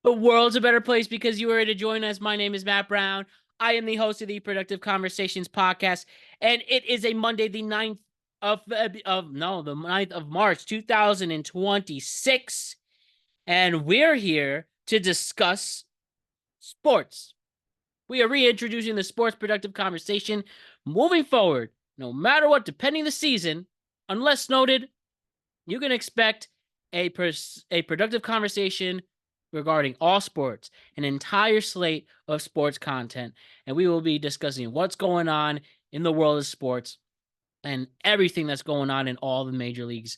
The world's a better place because you are here to join us. My name is Matt Brown. I am the host of the Productive Conversations podcast, and it is a Monday, the 9th the 9th of March, 2026, and we're here to discuss sports. We are reintroducing the sports productive conversation moving forward, no matter what, depending the season, unless noted, you can expect a productive conversation regarding all sports, an entire slate of sports content, and we will be discussing what's going on in the world of sports and everything that's going on in all the major leagues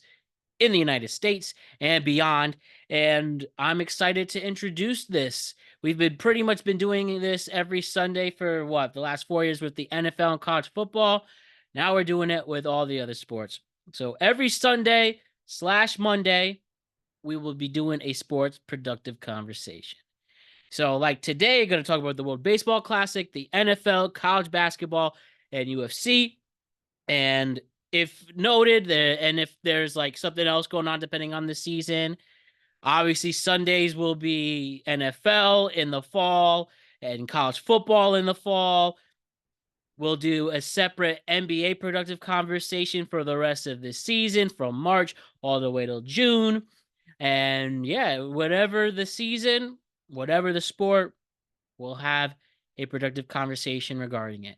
in the United States and beyond. And I'm excited to introduce this. We've been pretty much been doing this every Sunday for the last 4 years with the NFL and college football. Now we're doing it with all the other sports. So every Sunday/Monday, we will be doing a sports productive conversation. So, like today, going to talk about the World Baseball Classic, the NFL, college basketball, and UFC. And if noted, and if there's like something else going on depending on the season, obviously Sundays will be NFL in the fall and college football in the fall. We'll do a separate NBA productive conversation for the rest of the season from March all the way till June. And yeah, whatever the season, whatever the sport, we'll have a productive conversation regarding it.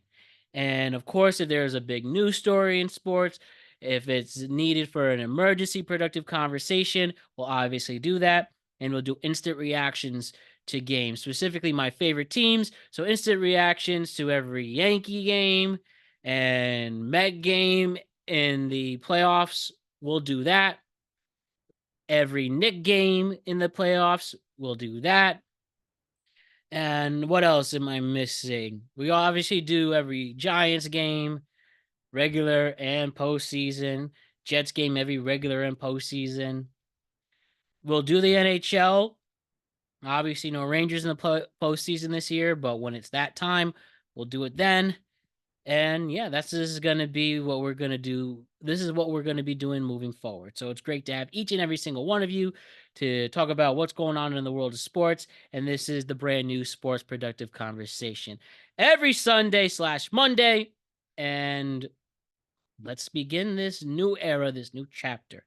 And of course, if there's a big news story in sports, if it's needed for an emergency productive conversation, we'll obviously do that. And we'll do instant reactions to games, specifically my favorite teams. So, instant reactions to every Yankee game and Met game in the playoffs. We'll do that. Every Knick game in the playoffs, we'll do that. And what else am I missing? We obviously do every Giants game, regular and postseason. Jets game every regular and postseason. We'll do the NHL. Obviously, no Rangers in the postseason this year, but when it's that time, we'll do it then. And yeah, this is going to be what we're going to do. This is what we're going to be doing moving forward. So it's great to have each and every single one of you to talk about what's going on in the world of sports. And this is the brand new sports productive conversation every Sunday/Monday. And let's begin this new era, this new chapter.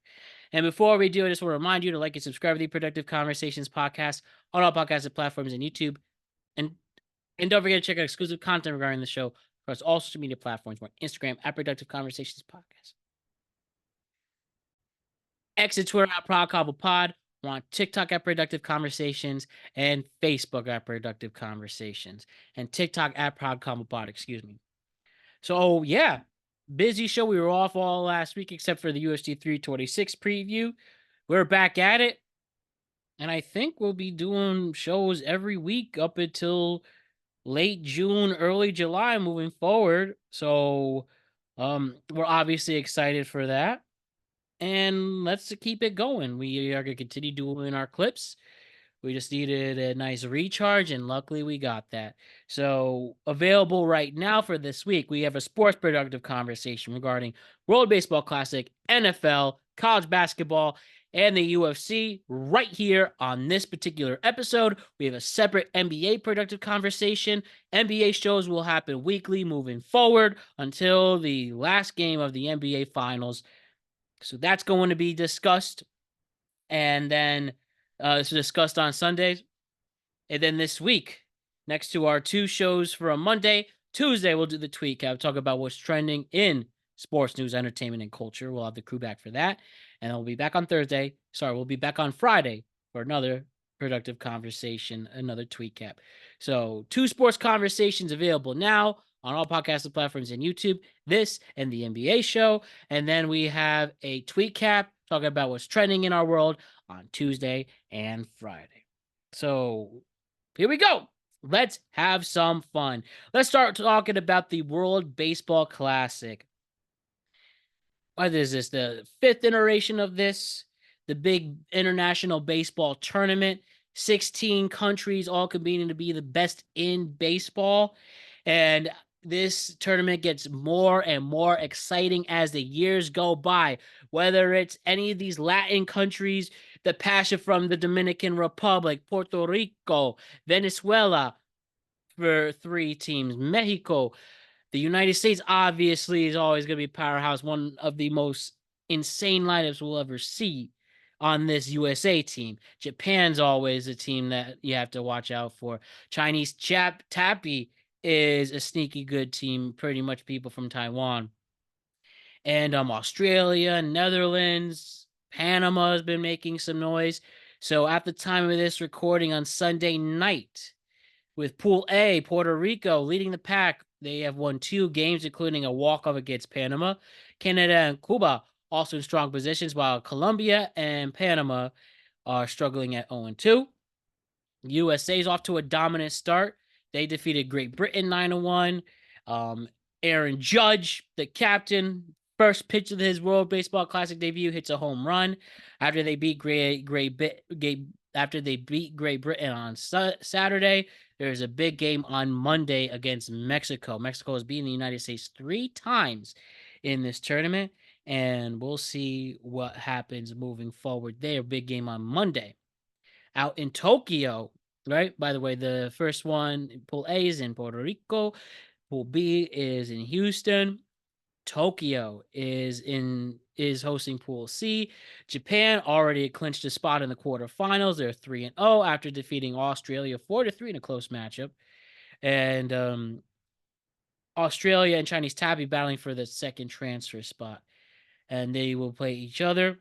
And before we do, I just want to remind you to like and subscribe to the Productive Conversations podcast on all podcasting platforms and YouTube. And and don't forget to check out exclusive content regarding the show across all social media platforms. We're on Instagram at Productive Conversations Podcast. X and Twitter at Proud Cobble Pod. We're on TikTok at Productive Conversations and Facebook at Productive Conversations. And TikTok at Proud Cobble Pod, excuse me. So yeah, busy show. We were off all last week except for the UFC 326 preview. We're back at it. And I think we'll be doing shows every week up until late June, early July moving forward. So we're obviously excited for that. And let's keep it going. We are gonna continue doing our clips. We just needed a nice recharge, and luckily we got that. So, available right now for this week, we have a sports productive conversation regarding World Baseball Classic, NFL, college basketball, and the UFC right here on this particular episode. We have a separate NBA productive conversation. NBA shows will happen weekly moving forward until the last game of the NBA Finals. So, that's going to be discussed. And then it's discussed on Sundays. And then this week, next to our two shows for a Monday, Tuesday, we'll do the tweet cap, talk about what's trending in sports news, entertainment, and culture. We'll have the crew back for that. And we'll be back on Thursday. Sorry, we'll be back on Friday for another productive conversation, another tweet cap. So, two sports conversations available now on all podcasting platforms and YouTube, this and the NBA show. And then we have a tweet cap talking about what's trending in our world on Tuesday and Friday. So here we go. Let's have some fun. Let's start talking about the World Baseball Classic. What is this? The fifth iteration of this, the big international baseball tournament. 16 countries all competing to be the best in baseball. And this tournament gets more and more exciting as the years go by. Whether it's any of these Latin countries the passion from the Dominican Republic, Puerto Rico, Venezuela for 3 teams, Mexico. The United States obviously is always going to be a powerhouse, one of the most insane lineups we'll ever see on this USA team. Japan's always a team that you have to watch out for. Chinese Tappy is a sneaky good team, pretty much people from Taiwan. And Australia, Netherlands, Panama has been making some noise. So at the time of this recording on Sunday night, with Pool A, Puerto Rico leading the pack. They have won 2 games, including a walk-off against Panama. Canada and Cuba also in strong positions, while Colombia and Panama are struggling at 0-2. USA is off to a dominant start. They defeated Great Britain 9-1. Aaron Judge, the captain, first pitch of his World Baseball Classic debut, hits a home run after they beat Great Britain on Saturday. There's a big game on Monday against Mexico. Mexico has beaten the United States 3 times in this tournament, and we'll see what happens moving forward there. Big game on Monday. Out in Tokyo, right? By the way, the first one, Pool A, is in Puerto Rico. Pool B is in Houston. Tokyo is hosting Pool C. Japan already clinched a spot in the quarterfinals. They're 3-0 after defeating Australia 4-3 in a close matchup. And Australia and Chinese Taipei battling for the second transfer spot. And they will play each other.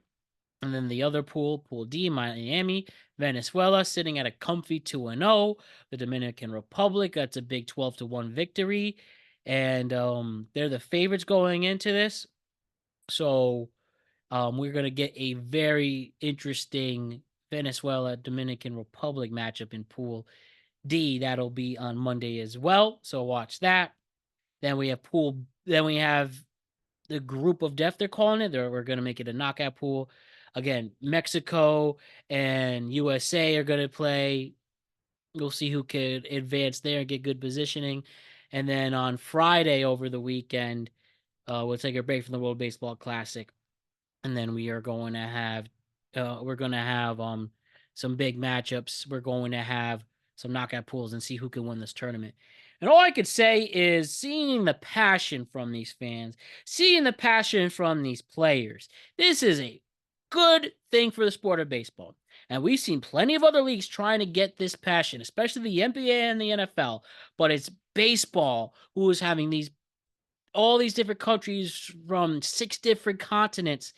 And then the other pool, Pool D, Miami, Venezuela, sitting at a comfy 2-0. The Dominican Republic, that's a big 12-1 victory. And they're the favorites going into this. So we're going to get a very interesting Venezuela Dominican Republic matchup in Pool D. That'll be on Monday as well. So watch that. Then we have the group of death, they're calling it. We're going to make it a knockout pool. Again, Mexico and USA are going to play. We'll see who could advance there and get good positioning. And then on Friday over the weekend, we'll take a break from the World Baseball Classic, and then we are going to have some big matchups. We're going to have some knockout pools and see who can win this tournament. And all I could say is seeing the passion from these fans, seeing the passion from these players. This is a good thing for the sport of baseball. And we've seen plenty of other leagues trying to get this passion, especially the NBA and the NFL. But it's baseball who is having all these different countries from 6 different continents.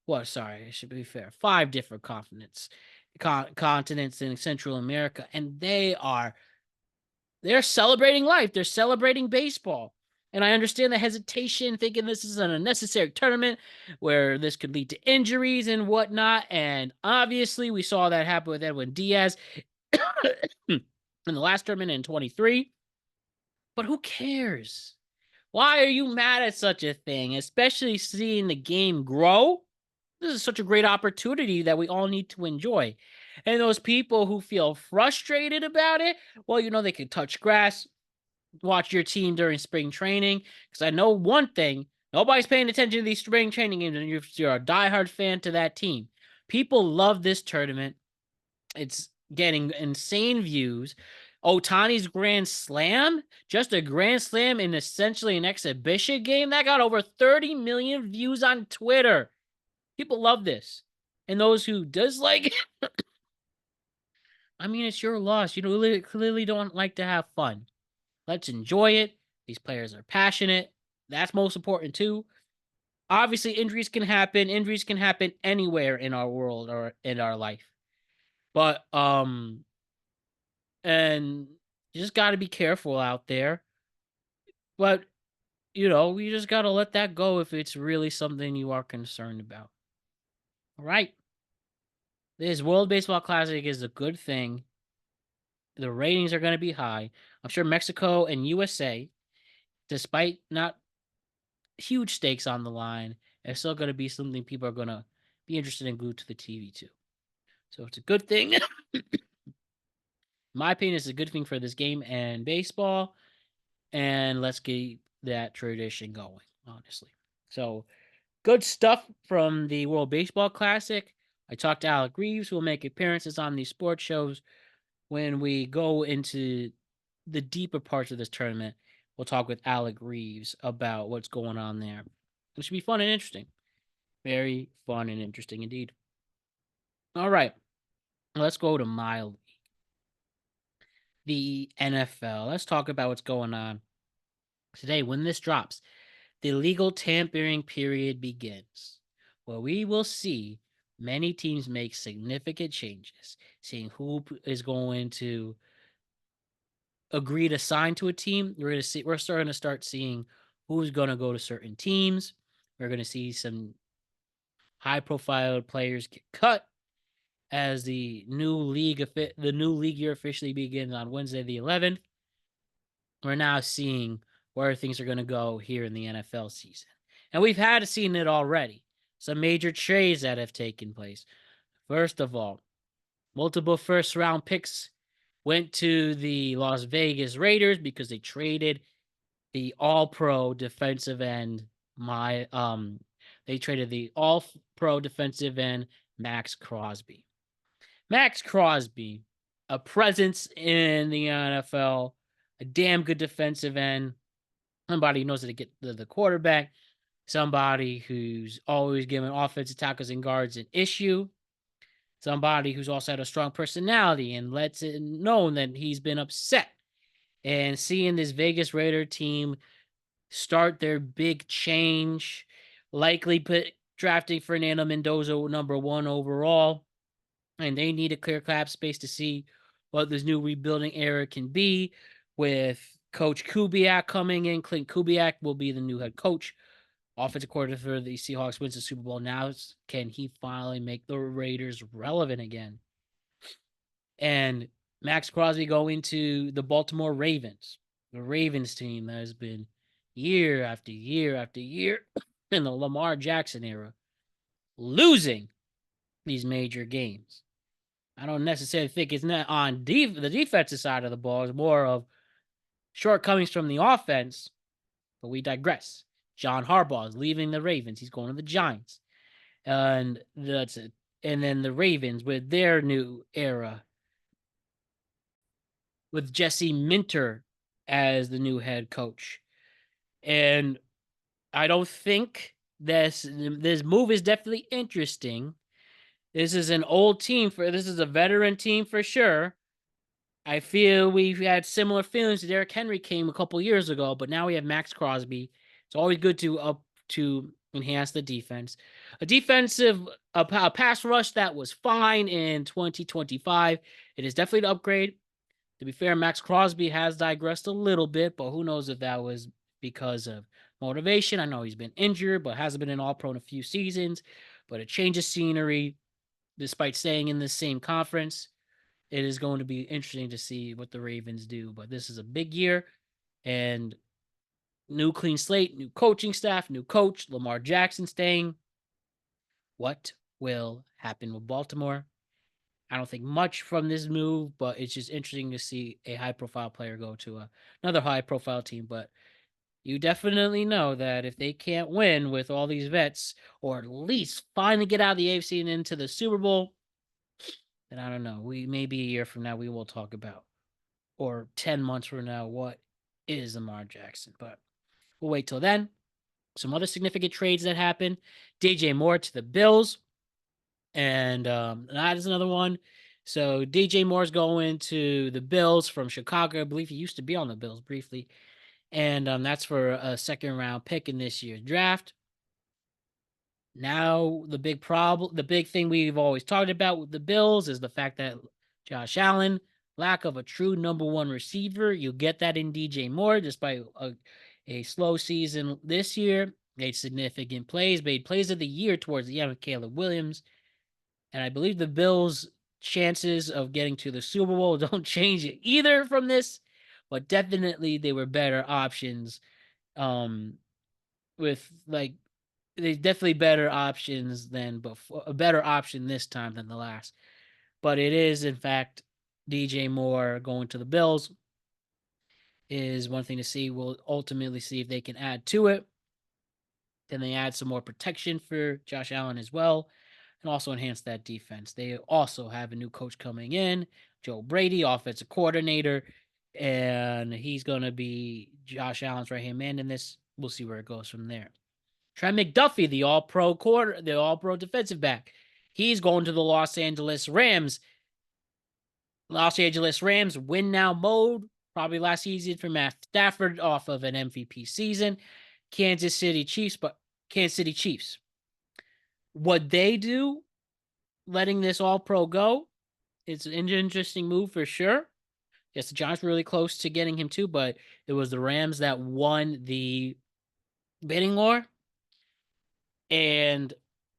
Well, sorry, it should be fair. 5 different continents in Central America, and they're celebrating life. They're celebrating baseball. And I understand the hesitation, thinking this is an unnecessary tournament where this could lead to injuries and whatnot. And obviously, we saw that happen with Edwin Diaz in the last tournament in 23. But who cares? Why are you mad at such a thing, especially seeing the game grow? This is such a great opportunity that we all need to enjoy. And those people who feel frustrated about it, well, they can touch grass, watch your team during spring training. Because I know one thing, nobody's paying attention to these spring training games, and you're a diehard fan to that team. People love this tournament. It's getting insane views. Otani's Grand Slam, just a Grand Slam in essentially an exhibition game, that got over 30 million views on Twitter. People love this. And those who dislike it, I mean, it's your loss. You clearly don't like to have fun. Let's enjoy it. These players are passionate. That's most important too. Obviously, injuries can happen. Injuries can happen anywhere in our world or in our life. But and you just got to be careful out there. But you just got to let that go if it's really something you are concerned about. All right. This World Baseball Classic is a good thing. The ratings are going to be high. I'm sure Mexico and USA, despite not huge stakes on the line, are still going to be something people are going to be interested in, glued to the TV too. So it's a good thing. In my opinion, it's a good thing for this game and baseball. And let's keep that tradition going, honestly. So good stuff from the World Baseball Classic. I talked to Alec Reeves, who will make appearances on these sports shows when we go into the deeper parts of this tournament. We'll talk with Alec Reeves about what's going on there. It should be fun and interesting. Very fun and interesting indeed. All right, let's go to my league, the NFL. Let's talk about what's going on today. When this drops, the legal tampering period begins, where we will see many teams make significant changes, seeing who is going to agree to sign to a team. We're starting to start seeing who's going to go to certain teams. We're going to see some high profile players get cut as the new league year officially begins on Wednesday the 11th. We're now seeing where things are going to go here in the NFL season. And we've had seen it already. Some major trades that have taken place. First of all, multiple first round picks went to the Las Vegas Raiders because they traded the all pro defensive end. They traded the all pro defensive end Max Crosby. Max Crosby, a presence in the NFL, a damn good defensive end, somebody who knows how to get the quarterback, somebody who's always giving offensive tackles and guards an issue, somebody who's also had a strong personality and lets it known that he's been upset. And seeing this Vegas Raider team start their big change, likely drafting Fernando Mendoza #1 overall, and they need a clear cap space to see what this new rebuilding era can be. With Coach Kubiak coming in, Clint Kubiak will be the new head coach, offensive coordinator for the Seahawks. Wins the Super Bowl. Now, can he finally make the Raiders relevant again? And Max Crosby going to the Baltimore Ravens, the Ravens team that has been year after year after year in the Lamar Jackson era, losing these major games. I don't necessarily think it's not on the defensive side of the ball. It's more of shortcomings from the offense, but we digress. John Harbaugh is leaving the Ravens. He's going to the Giants. And that's it. And then the Ravens with their new era with Jesse Minter as the new head coach. And I don't think this move is definitely interesting. This is this is a veteran team for sure. I feel we've had similar feelings. Derrick Henry came a couple years ago, but now we have Max Crosby. It's always good to enhance the defense. A pass rush that was fine in 2025. It is definitely an upgrade. To be fair, Max Crosby has digressed a little bit, but who knows if that was because of motivation. I know he's been injured, but hasn't been an All-Pro in a few seasons. But a change of scenery, despite staying in the same conference, it is going to be interesting to see what the Ravens do. But this is a big year, and new clean slate, new coaching staff, new coach, Lamar Jackson staying. What will happen with Baltimore? I don't think much from this move, but it's just interesting to see a high-profile player go to another high-profile team. But you definitely know that if they can't win with all these vets, or at least finally get out of the AFC and into the Super Bowl, then I don't know. We maybe a year from now we will talk about, or 10 months from now, what is Lamar Jackson. But we'll wait till then. Some other significant trades that happened: DJ Moore to the Bills, and that is another one. So DJ Moore's going to the Bills from Chicago. I believe he used to be on the Bills briefly, and that's for a second round pick in this year's draft. Now, the big thing we've always talked about with the Bills is the fact that Josh Allen, lack of a true #1 receiver. You get that in DJ Moore, despite a slow season this year. Made significant plays, made plays of the year towards the end with Caleb Williams. And I believe the Bills' chances of getting to the Super Bowl don't change either from this, but definitely they were better options. With like they definitely better options than before, a better option this time than the last. But it is in fact DJ Moore going to the Bills is one thing to see. We'll ultimately see if they can add to it. Then they add some more protection for Josh Allen as well. and also enhance that defense. They also have a new coach coming in, Joe Brady, offensive coordinator, and he's going to be Josh Allen's right hand man in this. We'll see where it goes from there. Trent McDuffie, the all-pro defensive back, he's going to the Los Angeles Rams. Los Angeles Rams win now mode. Probably last season for Matt Stafford off of an MVP season. Kansas City Chiefs. What they do, letting this all-pro go, it's an interesting move for sure. Yes, the Giants were really close to getting him too, but it was the Rams that won the bidding war. And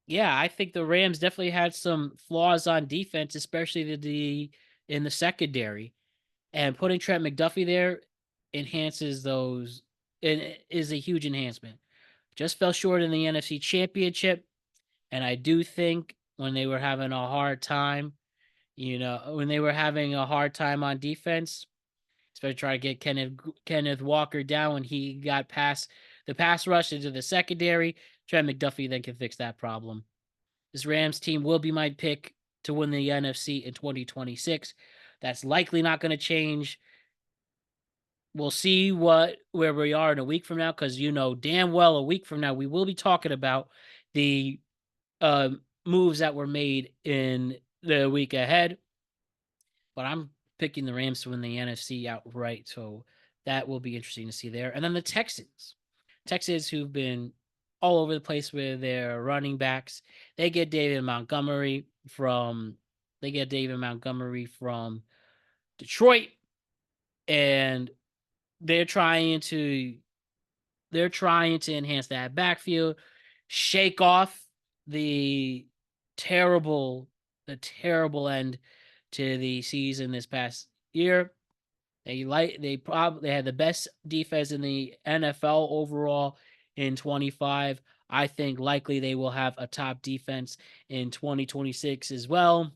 yeah, I think the Rams definitely had some flaws on defense, especially in the secondary. And putting Trent McDuffie there enhances those. It is a huge enhancement. Just fell short in the NFC Championship, and I do think when they were having a hard time, when they were having a hard time on defense, especially trying to get Kenneth Walker down when he got past the pass rush into the secondary. Trent McDuffie then can fix that problem. This Rams team will be my pick to win the NFC in 2026. That's likely not going to change. We'll see where we are in a week from now, because damn well a week from now we will be talking about the moves that were made in the week ahead. But I'm picking the Rams to win the NFC outright, so that will be interesting to see there. And then the Texans who've been all over the place with their running backs. They get David Montgomery from Detroit, and they're trying to enhance that backfield, shake off the terrible end to the season this past year. They had the best defense in the NFL overall in 25. I think likely they will have a top defense in 2026 as well.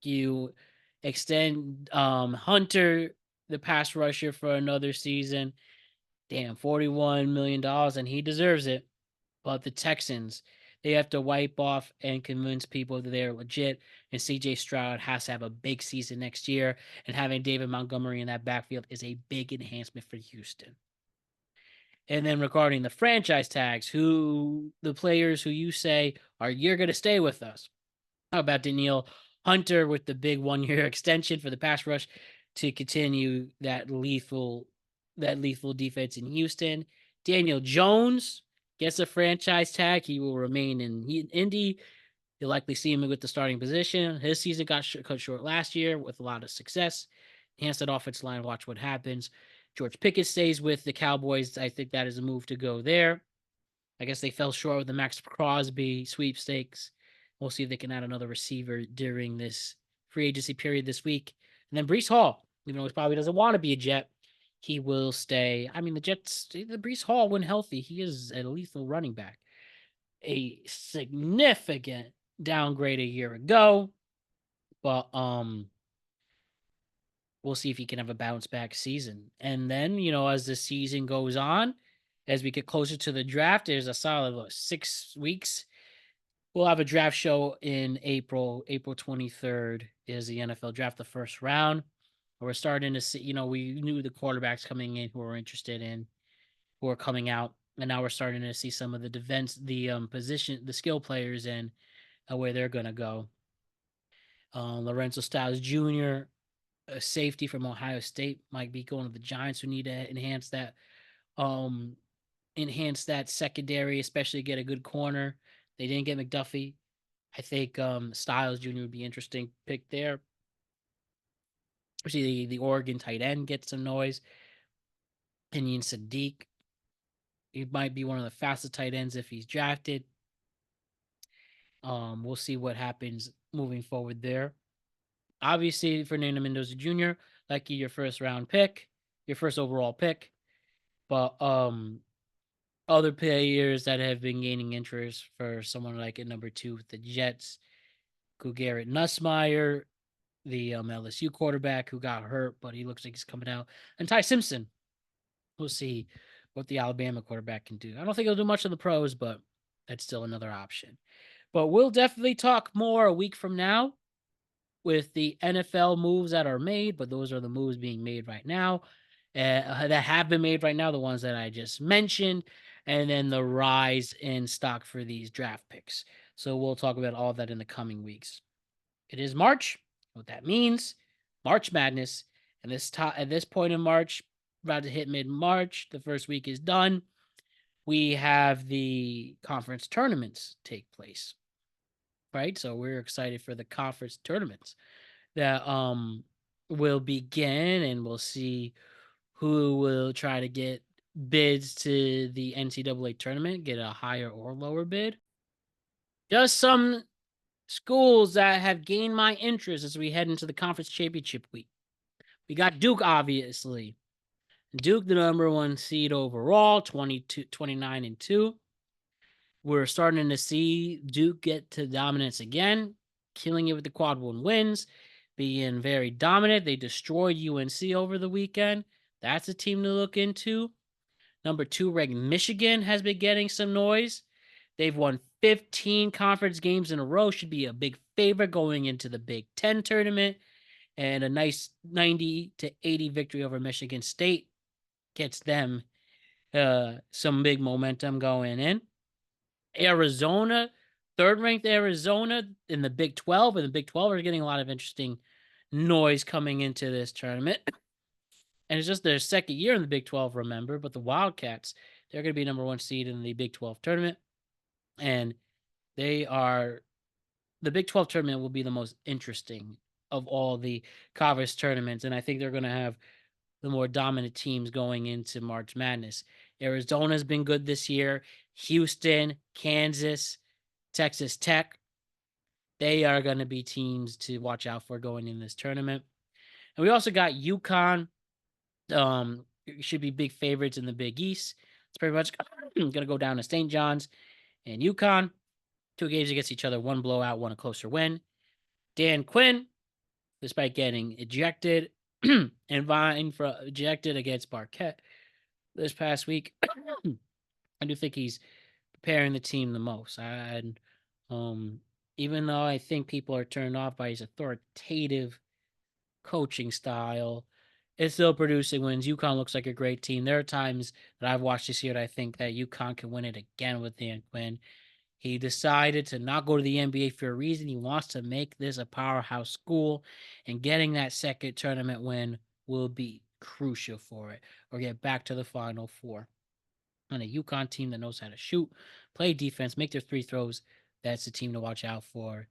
You extend Hunter, the pass rusher, for another season. Damn, $41 million, and he deserves it. But the Texans, they have to wipe off and convince people that they're legit. And CJ Stroud has to have a big season next year. And having David Montgomery in that backfield is a big enhancement for Houston. And then regarding the franchise tags, the players who you say you're going to stay with us. How about Danielle Hunter with the big 1-year extension for the pass rush to continue that lethal defense in Houston? Daniel Jones gets a franchise tag. He will remain in Indy. You'll likely see him with the starting position. His season got cut short last year with a lot of success. Enhance that offensive line. Watch what happens. George Pickett stays with the Cowboys. I think that is a move to go there. I guess they fell short with the Max Crosby sweepstakes. We'll see if they can add another receiver during this free agency period this week. And then Breece Hall, even though he probably doesn't want to be a Jet, he will stay. I mean, the Breece Hall, when healthy, he is a lethal running back. A significant downgrade a year ago, but we'll see if he can have a bounce back season. And then, as the season goes on, as we get closer to the draft, there's a solid 6 weeks. We'll have a draft show in April. April 23rd is the NFL draft, the first round. We're starting to see, we knew the quarterbacks coming in who are coming out, and now we're starting to see some of the the skill players and where they're going to go. Lorenzo Styles Jr., a safety from Ohio State, might be going to the Giants, who need to enhance that secondary, especially get a good corner. They didn't get McDuffie. I think Styles Jr. would be interesting pick there. Especially the Oregon tight end gets some noise. Kenyon Sadiq. He might be one of the fastest tight ends if he's drafted. We'll see what happens moving forward there. Obviously, Fernando Mendoza Jr., like your first round pick, your first overall pick. But other players that have been gaining interest for someone like at number 2 with the Jets, Garrett Nussmeier, the LSU quarterback who got hurt, but he looks like he's coming out, and Ty Simpson. We'll see what the Alabama quarterback can do. I don't think he'll do much in the pros, but that's still another option. But we'll definitely talk more a week from now with the NFL moves that are made, but those are the moves being made right now, that have been made right now, the ones that I just mentioned, and then the rise in stock for these draft picks. So we'll talk about all that in the coming weeks. It is March. What that means, March Madness, and at this point in March, about to hit mid March, the first week is done. We have the conference tournaments take place, right? So we're excited for the conference tournaments that will begin, and we'll see who will try to get bids to the NCAA tournament, get a higher or lower bid. Just some schools that have gained my interest as we head into the conference championship week. We got Duke, obviously. Duke, the number one seed overall, 29 and 2. We're starting to see Duke get to dominance again, killing it with the quad one wins, being very dominant. They destroyed UNC over the weekend. That's a team to look into. Number 2 ranked Michigan has been getting some noise. They've won 15 conference games in a row, should be a big favorite going into the Big Ten tournament. And a nice 90-80 victory over Michigan State gets them some big momentum going in. Arizona, third-ranked Arizona in the Big 12, and the Big 12 are getting a lot of interesting noise coming into this tournament. And it's just their second year in the Big 12, remember, but the Wildcats, they're going to be number 1 seed in the Big 12 tournament, and the Big 12 tournament will be the most interesting of all the conference tournaments, and I think they're going to have the more dominant teams going into March Madness. Arizona's been good this year. Houston, Kansas, Texas Tech, they are going to be teams to watch out for going in this tournament. And we also got UConn. Should be big favorites in the Big East. It's pretty much going to go down to St. John's and UConn. 2 games against each other, 1 blowout, 1 a closer win. Dan Quinn, despite getting ejected and vying for ejected against Marquette this past week, I do think he's preparing the team the most. And even though I think people are turned off by his authoritative coaching style, it's still producing wins. UConn looks like a great team. There are times that I've watched this year that I think that UConn can win it again with Dan Quinn. He decided to not go to the NBA for a reason. He wants to make this a powerhouse school, and getting that second tournament win will be crucial for it, or get back to the Final Four. On a UConn team that knows how to shoot, play defense, make their 3 throws, that's the team to watch out for.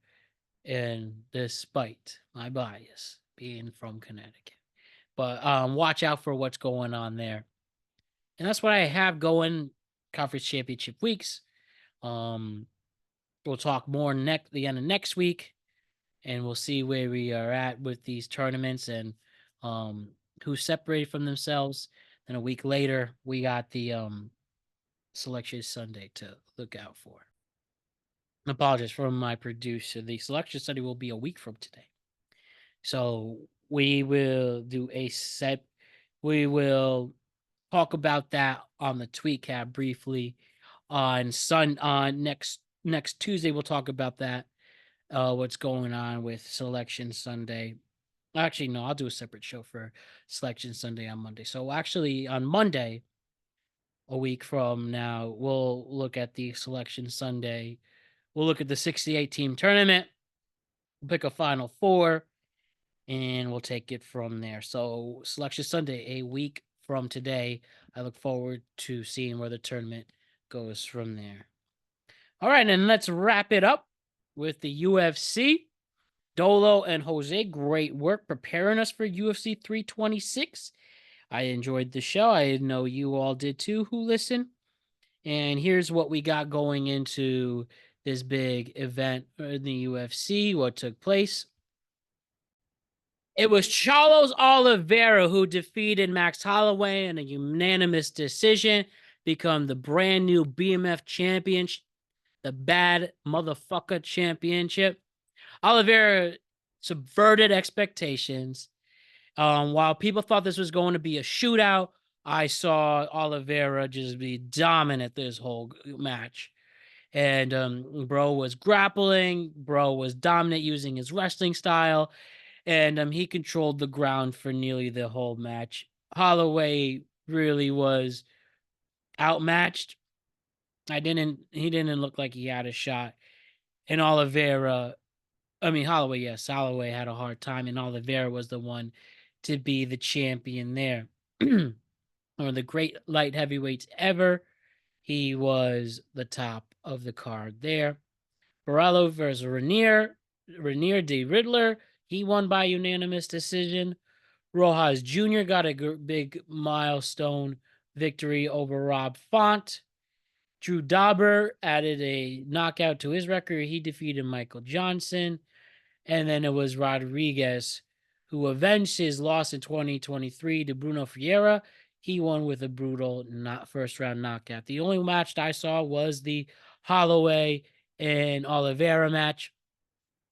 And despite my bias being from Connecticut, but watch out for what's going on there. And that's what I have going conference championship weeks. We'll talk more the end of next week, and we'll see where we are at with these tournaments and who separated from themselves. Then a week later, we got the Selection Sunday to look out for. Apologies from my producer. The Selection Sunday will be a week from today. So we will do we will talk about that on the tweet cap briefly. On next Tuesday, we'll talk about that. What's going on with Selection Sunday. Actually, no, I'll do a separate show for Selection Sunday on Monday. So actually on Monday, a week from now, we'll look at the Selection Sunday. We'll look at the 68 team tournament. We'll pick a Final Four, and we'll take it from there. So Selection Sunday, a week from today. I look forward to seeing where the tournament goes from there. All right, and let's wrap it up with the UFC. Dolo and Jose, great work preparing us for UFC 326. I enjoyed the show. I know you all did too who listen. And here's what we got going into this big event in the UFC, what took place. It was Charles Oliveira who defeated Max Holloway in a unanimous decision, become the brand new BMF champion, the bad motherfucker championship. Oliveira subverted expectations. While people thought this was going to be a shootout, I saw Oliveira just be dominant this whole match. And Bro was grappling. Bro was dominant using his wrestling style, and he controlled the ground for nearly the whole match. Holloway really was outmatched. He didn't look like he had a shot. And Holloway, yes, Holloway had a hard time, and Oliveira was the one to be the champion there. One of the great light heavyweights ever. He was the top of the card there. Borello versus Renier de Riddler. He won by unanimous decision. Rojas Jr. got a big milestone victory over Rob Font. Drew Dauber added a knockout to his record. He defeated Michael Johnson. And then it was Rodriguez who avenged his loss in 2023 to Bruno Ferreira. He won with a brutal first round knockout. The only match that I saw was the Holloway and Oliveira match.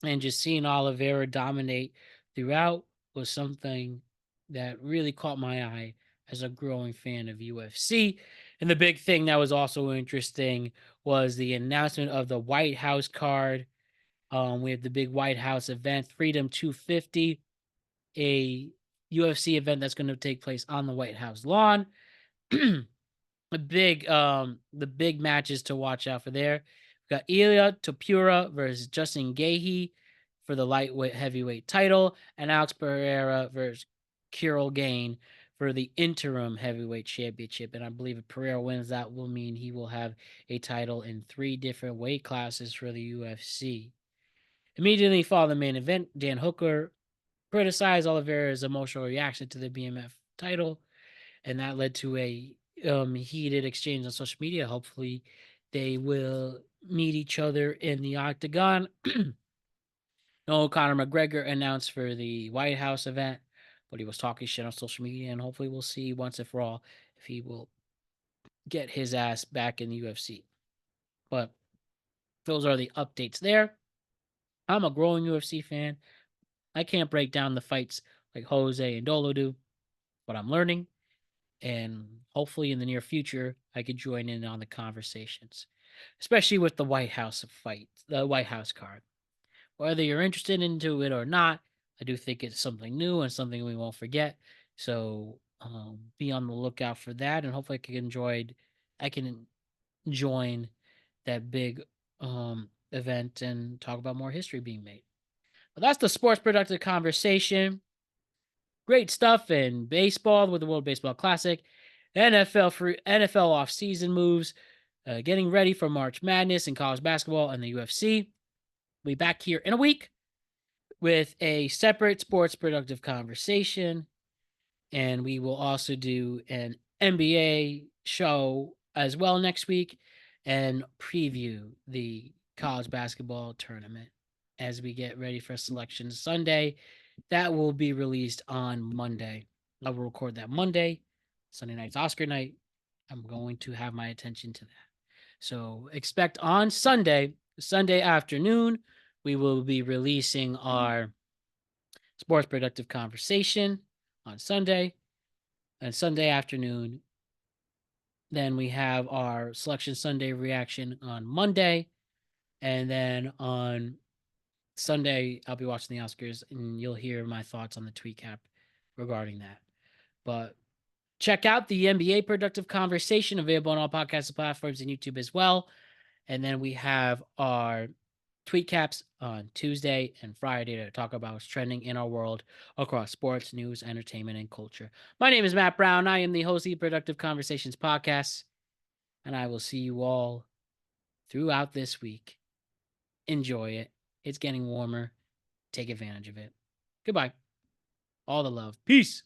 And just seeing Oliveira dominate throughout was something that really caught my eye as a growing fan of UFC. And the big thing that was also interesting was the announcement of the White House card. We have the big White House event, Freedom 250, a UFC event that's going to take place on the White House lawn. The big matches to watch out for there. We got Ilya Topura versus Justin Gaethje for the lightweight heavyweight title, and Alex Pereira versus Kirill Gain for the interim heavyweight championship. And I believe if Pereira wins, that will mean he will have a title in 3 different weight classes for the UFC. Immediately following the main event, Dan Hooker criticized Oliveira's emotional reaction to the BMF title, and that led to a heated exchange on social media. Hopefully, they will meet each other in the octagon. No, Conor McGregor announced for the White House event, but he was talking shit on social media, and hopefully, we'll see once and for all if he will get his ass back in the UFC. But those are the updates there. I'm a growing UFC fan. I can't break down the fights like Jose and Dolo do, but I'm learning. And hopefully in the near future, I could join in on the conversations, especially with the White House fight, the White House card. Whether you're interested into it or not, I do think it's something new and something we won't forget. So be on the lookout for that, and hopefully I can join that big event and talk about more history being made. But that's the Sports Productive Conversation. Great stuff in baseball with the World Baseball Classic, NFL off-season moves, getting ready for March Madness in college basketball and the UFC. We'll be back here in a week with a separate Sports Productive Conversation, and we will also do an NBA show as well next week and preview the college basketball tournament as we get ready for Selection Sunday. That will be released on Monday. I will record that Monday. Sunday night's Oscar night. I'm going to have my attention to that. So expect on Sunday afternoon, we will be releasing our Sports Productive Conversation on Sunday. And Sunday afternoon, then we have our Selection Sunday reaction on Monday. And then on Sunday, I'll be watching the Oscars, and you'll hear my thoughts on the tweet cap regarding that. But check out the NBA Productive Conversation, available on all podcast platforms and YouTube as well. And then we have our tweet caps on Tuesday and Friday to talk about what's trending in our world across sports, news, entertainment, and culture. My name is Matt Brown. I am the host of the Productive Conversations podcast, and I will see you all throughout this week. Enjoy it. It's getting warmer. Take advantage of it. Goodbye. All the love. Peace.